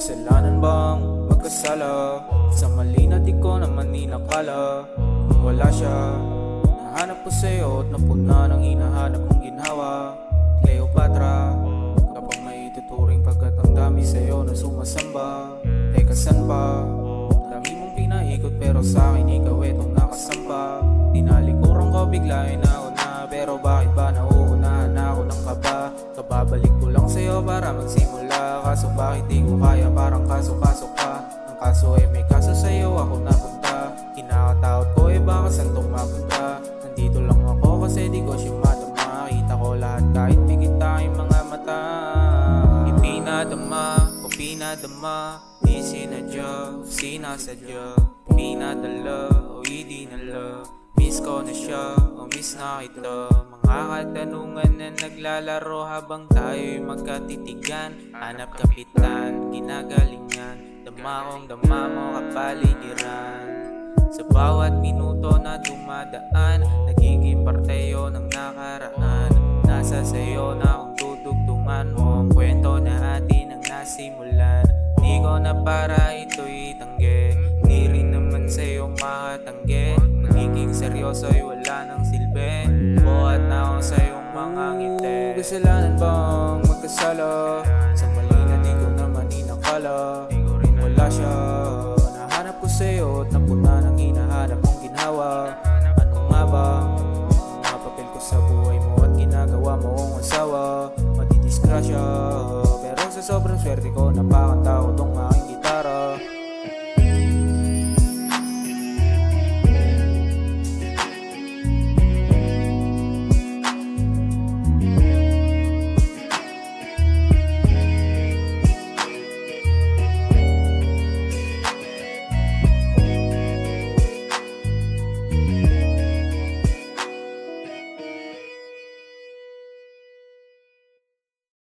Kasalanan bang magkasala sa mali na di ko naman inakala? Kung wala siya, nahanap ko sa'yo at napuna ng hinahanap kong ginhawa. Cleopatra, kapag may tuturing pagkat ang dami sa'yo na sumasamba. Teka saan pa? Dami mong pinaikot pero sa'kin ikaw itong nakasamba. Tinalikuran ko biglain na una, pero bakit ba nauunahan ako ng kaba? Kababalik ko lang sa'yo para magsimula, kaso bakit di ko kaya, parang kaso-kaso ka. Ang kaso ay may kaso sa'yo ako napunta. Kinakatakot ko baka saan tong mapunta. Nandito lang ako kasi di ko siya matama. Kita ko lahat kahit pigit tayong mga mata. Ipinadama o pinadama, di sinadya o sinasadya. Pinadala o idinala, miss ko na siya o miss na kita. Mga katanungan na naglalaro habang tayo'y magkatitigan. Hanap kapitan, ginagalingan, dama kong dama mo kapaligiran. Sa bawat minuto na dumadaan, nagiging parteyo ng nakaraan. Nasa sayo na kung tutugtungan mo ang kwento na atin ang nasimulan. Di ko na para ito'y tangge, di rin naman sa'yo makatangge. Magiging seryoso'y wala nang silbi, buhat na ako sa'yong mga ngiti. Kasalanan bang magkasala sa mali na di ko naman inakala? Kung wala siya, nahanap ko sa'yo at napuna ng hinahanap mong ginhawa. Ano nga ba mga papel ko sa buhay mo at ginagawa mo kong asawa? Madidisgrasya, pero sa sobrang swerte ko napakanta ko tong aking